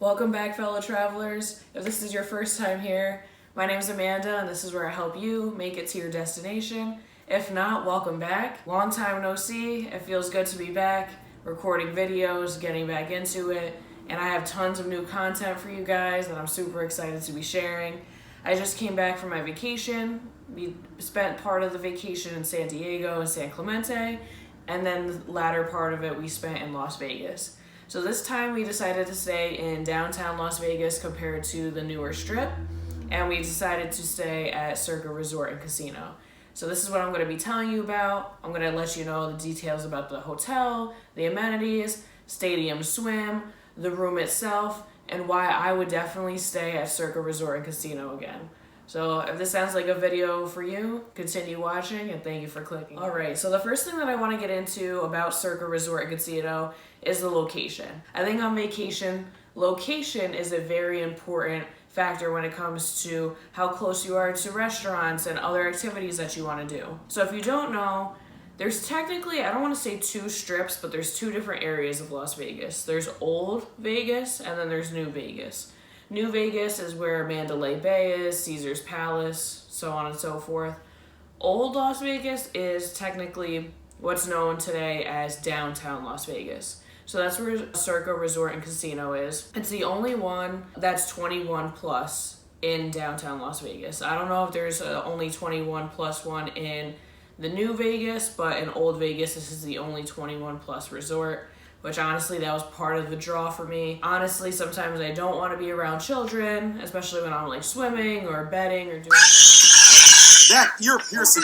Welcome back, fellow travelers. If this is your first time here, my name is Amanda and this is where I help you make it to your destination. If not, welcome back. Long time no see. It feels good to be back, recording videos, getting back into it, and I have tons of new content for you guys that I'm super excited to be sharing. I just came back from my vacation. We spent part of the vacation in San Diego and San Clemente, and then the latter part of it we spent in Las Vegas. So this time we decided to stay in downtown Las Vegas compared to the newer Strip, and we decided to stay at Circa Resort and Casino. So this is what I'm going to be telling you about. I'm going to let you know the details about the hotel, the amenities, stadium swim, the room itself, and why I would definitely stay at Circa Resort and Casino again. So if this sounds like a video for you, continue watching and thank you for clicking. Alright, so the first thing that I want to get into about Circa Resort and Casino is the location. I think on vacation, location is a very important factor when it comes to how close you are to restaurants and other activities that you want to do. So if you don't know, there's technically, I don't want to say two strips, but there's two different areas of Las Vegas. There's Old Vegas and then there's New Vegas. New Vegas is where Mandalay Bay is, Caesar's Palace, so on and so forth. Old Las Vegas is technically what's known today as downtown Las Vegas. So that's where Circa Resort and Casino is. It's the only one that's 21 plus in downtown Las Vegas. I don't know if there's only 21 plus one in the New Vegas, but in Old Vegas, this is the only 21 plus resort, which honestly, that was part of the draw for me. Honestly, sometimes I don't want to be around children, especially when I'm like swimming or bedding or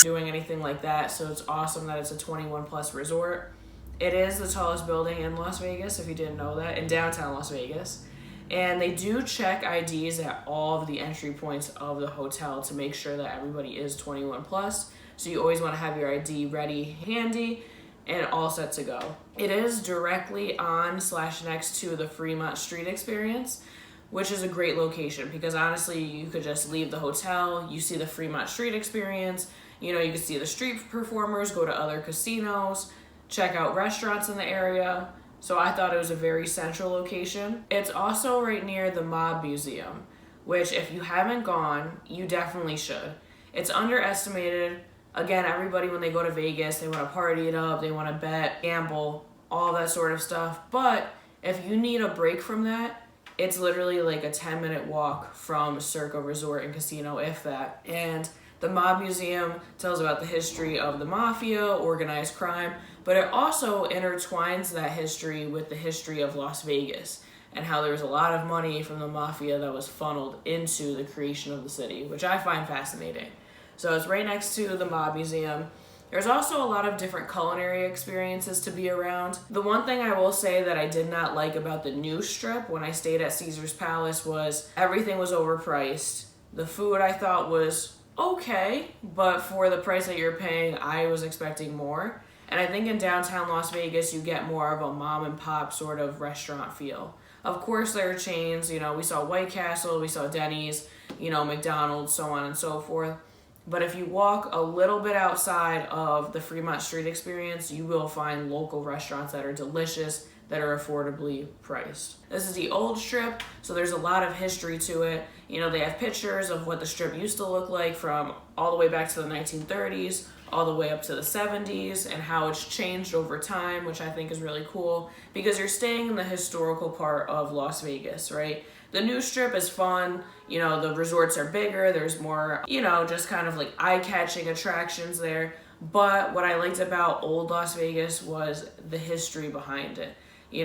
doing anything like that. So it's awesome that it's a 21 plus resort. It is the tallest building in Las Vegas, if you didn't know that, in downtown Las Vegas. And they do check IDs at all of the entry points of the hotel to make sure that everybody is 21 plus. So you always want to have your ID ready, handy, and all set to go. It is directly on / next to the Fremont Street Experience, which is a great location because honestly, you could just leave the hotel, you see the Fremont Street Experience, you can see the street performers, go to other casinos, check out restaurants in the area. So I thought it was a very central location. It's also right near the Mob Museum, which if you haven't gone, you definitely should. It's underestimated. Again, everybody when they go to Vegas, they want to party it up, they want to bet, gamble, all that sort of stuff. But if you need a break from that, it's literally like a 10-minute walk from Circa Resort and Casino, if that. And the Mob Museum tells about the history of the mafia, organized crime, but it also intertwines that history with the history of Las Vegas and how there's a lot of money from the mafia that was funneled into the creation of the city, which I find fascinating. So it's right next to the Mob Museum. There's also a lot of different culinary experiences to be around. The one thing I will say that I did not like about the new Strip when I stayed at Caesar's Palace was everything was overpriced. The food I thought was okay, but for the price that you're paying, I was expecting more. And I think in downtown Las Vegas, you get more of a mom and pop sort of restaurant feel. Of course, there are chains. We saw White Castle, we saw Denny's, McDonald's, so on and so forth. But if you walk a little bit outside of the Fremont Street Experience, you will find local restaurants that are delicious, that are affordably priced. This is the old Strip, so there's a lot of history to it. They have pictures of what the Strip used to look like from all the way back to the 1930s, all the way up to the 70s, and how it's changed over time, which I think is really cool because you're staying in the historical part of Las Vegas, right? The new Strip is fun. The resorts are bigger. There's more, just kind of like eye-catching attractions there. But what I liked about old Las Vegas was the history behind it.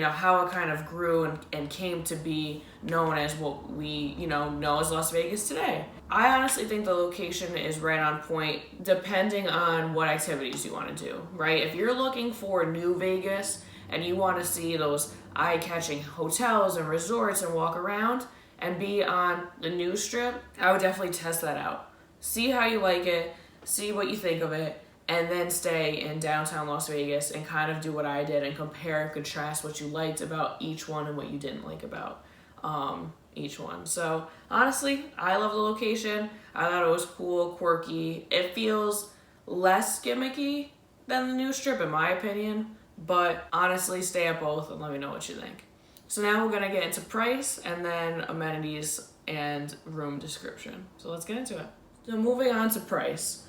How it kind of grew and came to be known as what we, know as Las Vegas today. I honestly think the location is right on point depending on what activities you want to do, right? If you're looking for New Vegas and you want to see those eye-catching hotels and resorts and walk around and be on the new Strip, I would definitely test that out. See how you like it, see what you think of it, and then stay in downtown Las Vegas and kind of do what I did and compare and contrast what you liked about each one and what you didn't like about each one. So honestly, I love the location. I thought it was cool, quirky. It feels less gimmicky than the new Strip in my opinion, but honestly, stay at both and let me know what you think. So now we're gonna get into price and then amenities and room description. So let's get into it. So moving on to price.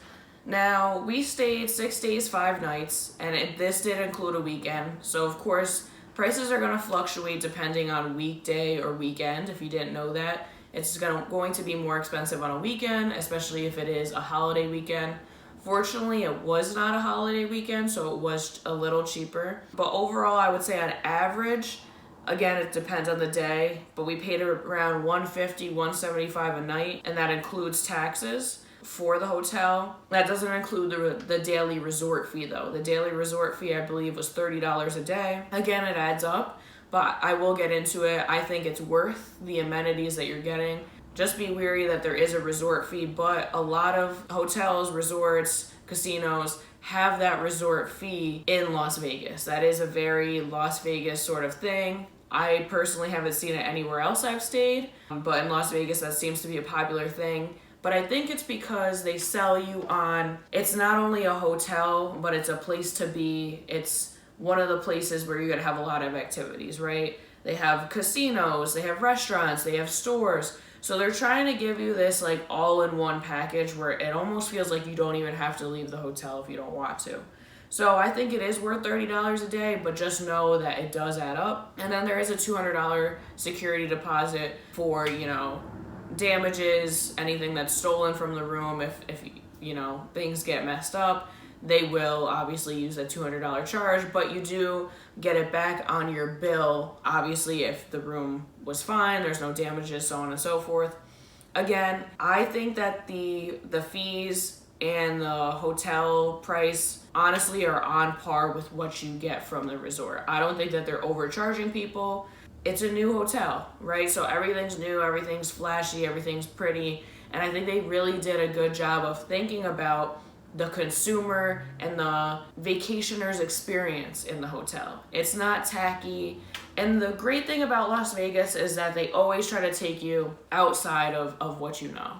Now, we stayed 6 days, 5 nights, and this did include a weekend. So of course, prices are gonna fluctuate depending on weekday or weekend. If you didn't know that, it's going to be more expensive on a weekend, especially if it is a holiday weekend. Fortunately, it was not a holiday weekend, so it was a little cheaper. But overall, I would say on average, again, it depends on the day, but we paid around $150, $175 a night, and that includes taxes for the hotel. That doesn't include the daily resort fee, though. The daily resort fee, I believe, was $30 a day. Again, it adds up, but I will get into it. I think it's worth the amenities that you're getting. Just be wary that there is a resort fee, but a lot of hotels, resorts, casinos have that resort fee in Las Vegas. That is a very Las Vegas sort of thing. I personally haven't seen it anywhere else I've stayed, but in Las Vegas that seems to be a popular thing. But I think it's because they sell you on, it's not only a hotel, but it's a place to be. It's one of the places where you're gonna have a lot of activities, right? They have casinos, they have restaurants, they have stores. So they're trying to give you this like all-in-one package where it almost feels like you don't even have to leave the hotel if you don't want to. So I think it is worth $30 a day, but just know that it does add up. And then there is a $200 security deposit for, damages, anything that's stolen from the room. If things get messed up, they will obviously use a $200 charge, but you do get it back on your bill, obviously, if the room was fine, there's no damages, so on and so forth. Again, I think that the fees and the hotel price honestly are on par with what you get from the resort. I don't think that they're overcharging people. It's a new hotel, right? So everything's new, everything's flashy, everything's pretty, and I think they really did a good job of thinking about the consumer and the vacationer's experience in the hotel. It's not tacky. And the great thing about Las Vegas is that they always try to take you outside of what you know.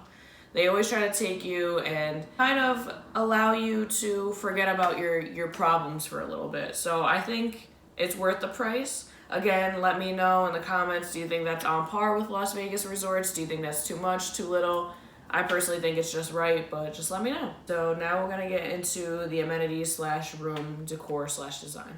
They always try to take you and kind of allow you to forget about your problems for a little bit. So I think it's worth the price. Again, let me know in the comments, do you think that's on par with Las Vegas resorts? Do you think that's too much, too little? I personally think it's just right, but just let me know. So now we're gonna get into the amenities / room decor / design.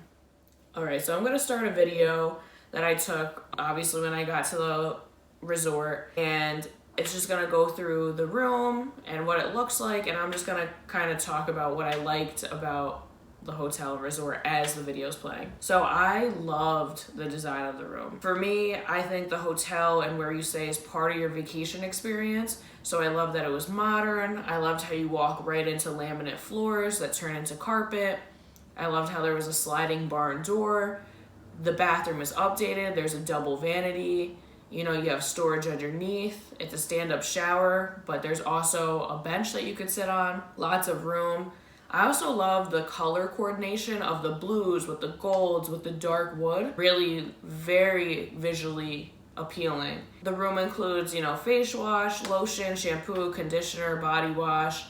All right, so I'm gonna start a video that I took, obviously, when I got to the resort, and it's just gonna go through the room and what it looks like, and I'm just gonna kind of talk about what I liked about the hotel resort as the video's playing. So I loved the design of the room. For me, I think the hotel and where you stay is part of your vacation experience. So I love that it was modern. I loved how you walk right into laminate floors that turn into carpet. I loved how there was a sliding barn door. The bathroom is updated. There's a double vanity. You have storage underneath. It's a stand-up shower, but there's also a bench that you could sit on. Lots of room. I also love the color coordination of the blues with the golds with the dark wood. Really very visually appealing. The room includes, face wash, lotion, shampoo, conditioner, body wash,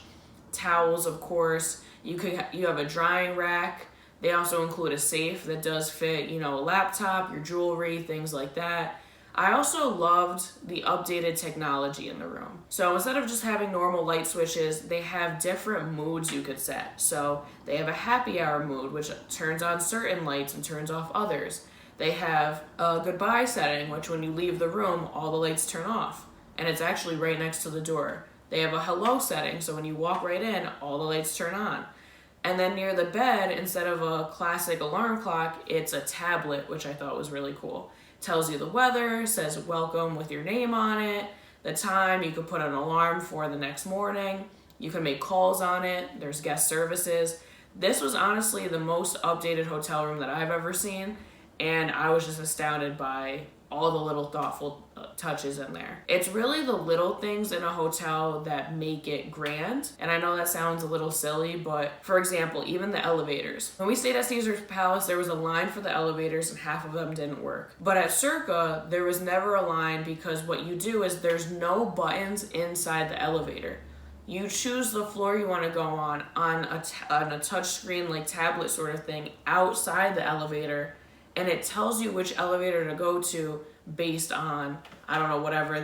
towels, of course. You have a drying rack. They also include a safe that does fit, a laptop, your jewelry, things like that. I also loved the updated technology in the room. So instead of just having normal light switches, they have different moods you could set. So they have a happy hour mood, which turns on certain lights and turns off others. They have a goodbye setting, which when you leave the room, all the lights turn off. And it's actually right next to the door. They have a hello setting, so when you walk right in, all the lights turn on. And then near the bed, instead of a classic alarm clock, it's a tablet, which I thought was really cool. Tells you the weather, says welcome with your name on it, the time, you could put an alarm for the next morning, you can make calls on it, there's guest services. This was honestly the most updated hotel room that I've ever seen, and I was just astounded by all the little thoughtful touches in there. It's really the little things in a hotel that make it grand. And I know that sounds a little silly, but for example, even the elevators. When we stayed at Caesar's Palace, there was a line for the elevators and half of them didn't work. But at Circa, there was never a line because what you do is there's no buttons inside the elevator. You choose the floor you want to go on a touch screen like tablet sort of thing outside the elevator, and it tells you which elevator to go to based on, I don't know, whatever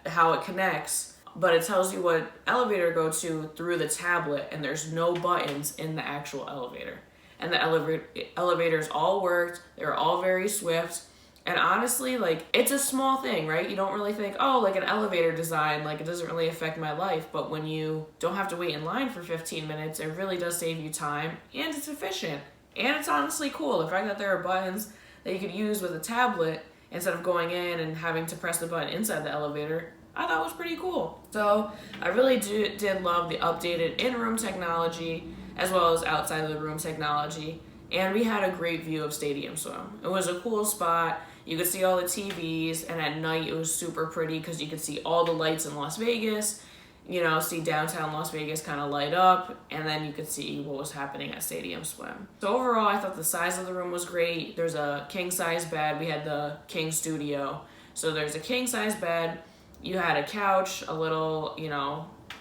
how it connects, but it tells you what elevator to go to through the tablet, and there's no buttons in the actual elevator. And the elevators all worked. They were all very swift. And honestly, like, it's a small thing, right? You don't really think, oh, like an elevator design, like it doesn't really affect my life. But when you don't have to wait in line for 15 minutes, it really does save you time, and it's efficient. And it's honestly cool. The fact that there are buttons that you could use with a tablet instead of going in and having to press the button inside the elevator, I thought was pretty cool. So I really did love the updated in-room technology as well as outside of the room technology. And we had a great view of Stadium Swim. It was a cool spot. You could see all the TVs, and at night it was super pretty because you could see all the lights in Las Vegas, see downtown Las Vegas kind of light up, and then you could see what was happening at Stadium Swim. So overall, I thought the size of the room was great. There's a king-size bed. We had the king studio. So there's a king-size bed. You had a couch, a little,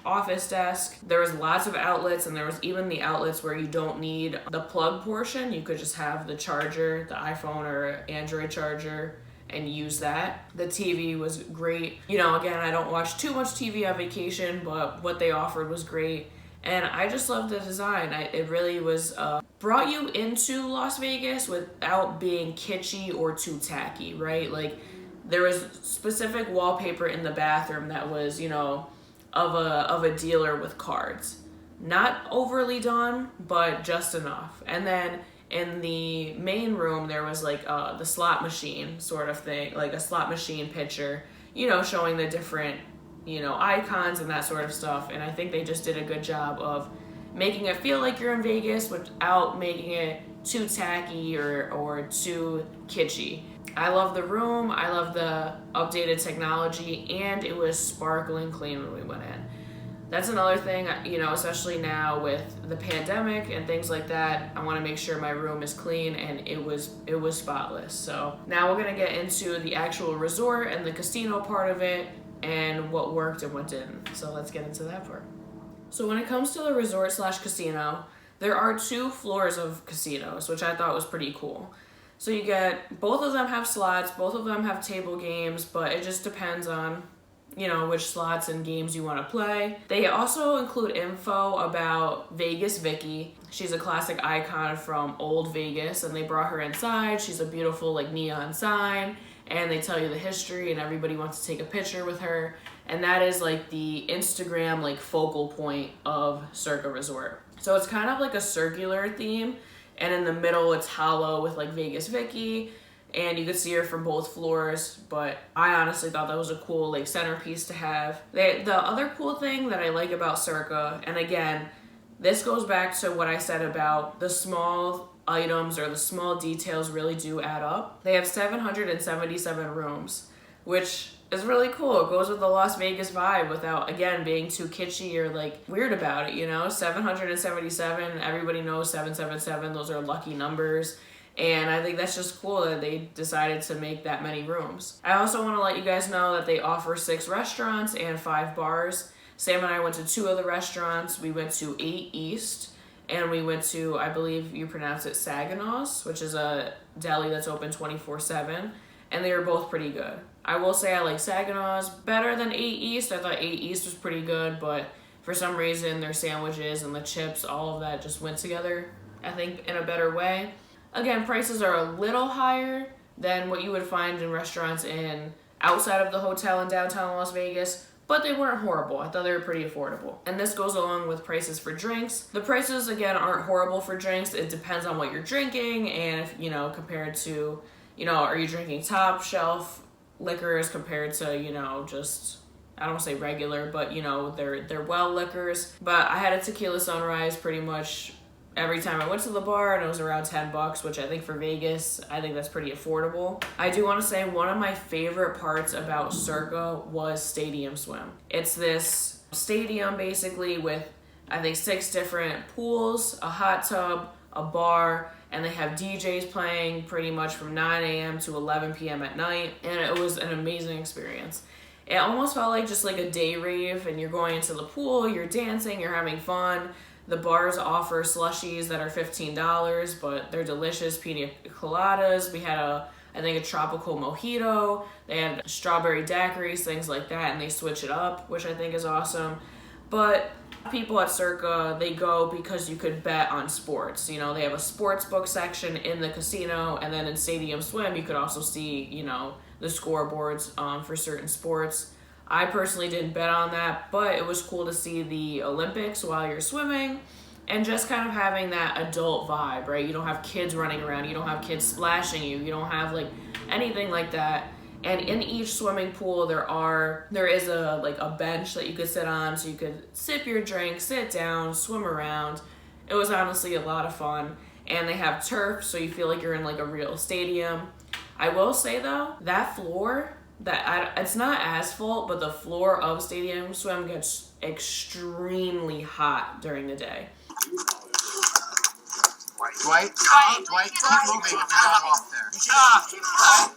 office desk. There was lots of outlets, and there was even the outlets where you don't need the plug portion. You could just have the charger, the iPhone or Android charger, and use that. The TV was great. Again, I don't watch too much TV on vacation, but what they offered was great. And I just loved the design. It really was brought you into Las Vegas without being kitschy or too tacky, right? Like, there was specific wallpaper in the bathroom that was, of a dealer with cards. Not overly done, but just enough. And then in the main room, there was like the slot machine sort of thing, like a slot machine picture, showing the different, icons and that sort of stuff. And I think they just did a good job of making it feel like you're in Vegas without making it too tacky or too kitschy. I love the room, I love the updated technology, and it was sparkling clean when we went in. That's another thing, especially now with the pandemic and things like that, I want to make sure my room is clean, and it was spotless. So now we're going to get into the actual resort and the casino part of it and what worked and what didn't. So let's get into that part. So when it comes to the resort/casino, there are 2 floors of casinos, which I thought was pretty cool. So you get, both of them have slots, both of them have table games, but it just depends on, which slots and games you want to play. They also include info about Vegas Vicky. She's a classic icon from old Vegas, and they brought her inside. She's a beautiful, neon sign, and they tell you the history, and everybody wants to take a picture with her. And that is, the Instagram, focal point of Circa Resort. So it's kind of like a circular theme. And in the middle, it's hollow with Vegas Vicky, and you could see her from both floors. But I honestly thought that was a cool centerpiece to have. The other cool thing that I like about Circa, and again, this goes back to what I said about the small items or the small details really do add up. They have 777 rooms, which is really cool. It goes with the Las Vegas vibe without, again, being too kitschy or weird about it, 777, everybody knows 777, those are lucky numbers. And I think that's just cool that they decided to make that many rooms. I also want to let you guys know that they offer 6 restaurants and 5 bars. Sam and I went to 2 of the restaurants. We went to 8 East, and we went to, I believe you pronounce it, Saginaw's, which is a deli that's open 24/7, and they were both pretty good. I will say I like Saginaw's better than 8 East. I thought 8 East was pretty good, but for some reason their sandwiches and the chips, all of that just went together, I think, in a better way. Again, prices are a little higher than what you would find in restaurants outside of the hotel in downtown Las Vegas, but they weren't horrible. I thought they were pretty affordable. And this goes along with prices for drinks. The prices, again, aren't horrible for drinks. It depends on what you're drinking, and if, compared to, are you drinking top shelf liquors compared to, just, I don't say regular, but, they're well liquors. But I had a tequila sunrise pretty much every time I went to the bar, and it was around $10, which I think for Vegas, I think that's pretty affordable. I do want to say one of my favorite parts about Circa was Stadium Swim. It's this stadium basically with, I think, 6 different pools, a hot tub, a bar, and they have DJs playing pretty much from 9 a.m. to 11 p.m. at night, and it was an amazing experience. It almost felt like just a day rave, and you're going into the pool, you're dancing, you're having fun. The bars offer slushies that are $15, but they're delicious. Pina coladas. We had I think a tropical mojito. They had strawberry daiquiris, things like that, and they switch it up, which I think is awesome. But people at Circa, they go because you could bet on sports. You know, they have a sports book section in the casino, and then in Stadium Swim, you could also see, you know, the scoreboards for certain sports. I personally didn't bet on that, but it was cool to see the Olympics while you're swimming and just kind of having that adult vibe, right? You don't have kids running around, you don't have kids splashing you, you don't have like anything like that. And in each swimming pool, there is a bench that you could sit on, so you could sip your drink, sit down, swim around. It was honestly a lot of fun. And they have turf, so you feel like you're in like a real stadium. I will say though, that floor, it's not asphalt, but the floor of Stadium Swim gets extremely hot during the day. Dwight, keep moving if you're not off there.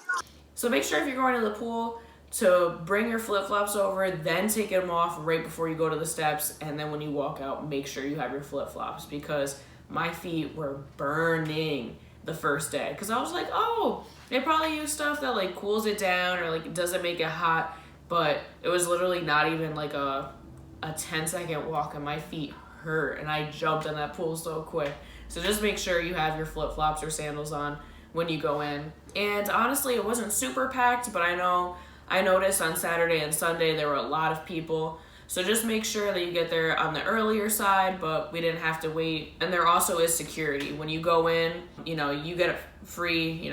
So make sure if you're going to the pool to bring your flip-flops over, then take them off right before you go to the steps, and then when you walk out, make sure you have your flip-flops, because my feet were burning the first day. Because I was like, oh, they probably use stuff that like cools it down or like doesn't make it hot, but it was literally not even like a 10-second walk and my feet hurt, and I jumped in that pool so quick. So just make sure you have your flip-flops or sandals on when you go in. And honestly, it wasn't super packed, but I noticed on Saturday and Sunday there were a lot of people. So just make sure that you get there on the earlier side, but we didn't have to wait. And there also is security. When you go in, you know, you get free,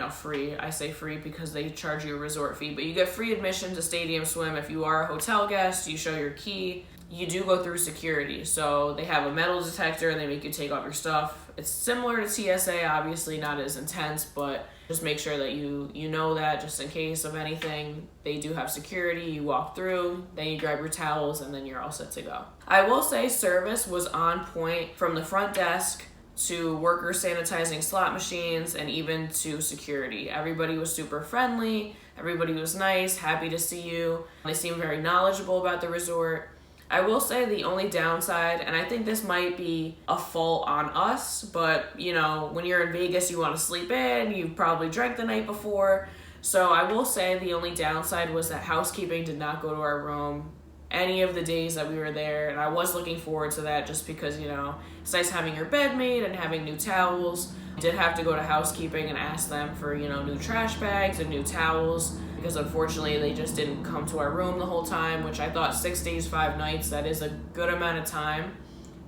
I say free because they charge you a resort fee, but you get free admission to Stadium Swim. If you are a hotel guest, you show your key. You do go through security. So they have a metal detector and they make you take off your stuff. It's similar to TSA, obviously not as intense, but just make sure that you know that just in case of anything. They do have security. You walk through, then you grab your towels, and then you're all set to go. I will say service was on point from the front desk to workers sanitizing slot machines and even to security. Everybody was super friendly. Everybody was nice, happy to see you. They seemed very knowledgeable about the resort. I will say the only downside, and I think this might be a fault on us, but you know, when you're in Vegas, you want to sleep in, you've probably drank the night before. So I will say the only downside was that housekeeping did not go to our room any of the days that we were there. And I was looking forward to that just because, you know, it's nice having your bed made and having new towels. I did have to go to housekeeping and ask them for, you know, new trash bags and new towels, because unfortunately they just didn't come to our room the whole time, which I thought 6 days, 5 nights, that is a good amount of time.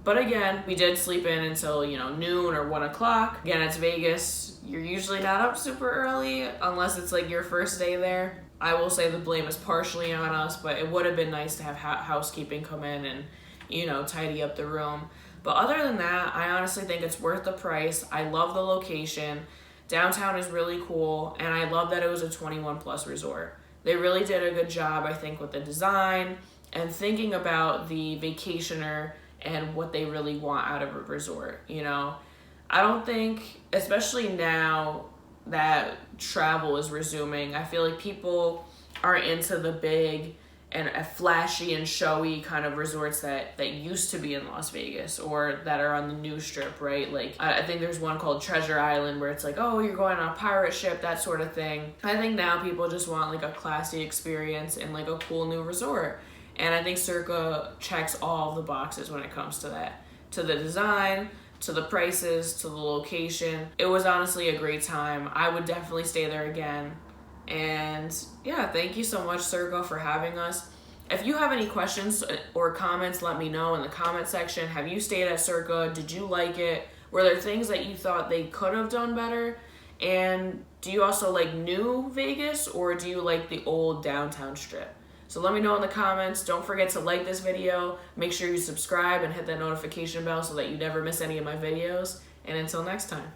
But again, we did sleep in until, you know, noon or 1 o'clock. Again, it's Vegas. You're usually not up super early unless it's like your first day there. I will say the blame is partially on us, but it would have been nice to have housekeeping come in and, you know, tidy up the room. But other than that, I honestly think it's worth the price. I love the location. Downtown is really cool, and I love that it was a 21 plus resort. They really did a good job, I think, with the design and thinking about the vacationer and what they really want out of a resort. You know, I don't think, especially now that travel is resuming, I feel like people are into the big and flashy and showy kind of resorts that used to be in Las Vegas or that are on the new strip, right? Like, I think there's one called Treasure Island where it's like, oh, you're going on a pirate ship, that sort of thing. I think now people just want like a classy experience and like a cool new resort. And I think Circa checks all the boxes when it comes to that. To the design, to the prices, to the location. It was honestly a great time. I would definitely stay there again. And yeah, thank you so much, Circa, for having us. If you have any questions or comments, let me know in the comment section. Have you stayed at Circa? Did you like it? Were there things that you thought they could have done better? And do you also like new Vegas, or do you like the old downtown strip? So let me know in the comments. Don't forget to like this video. Make sure you subscribe and hit that notification bell so that you never miss any of my videos. And until next time.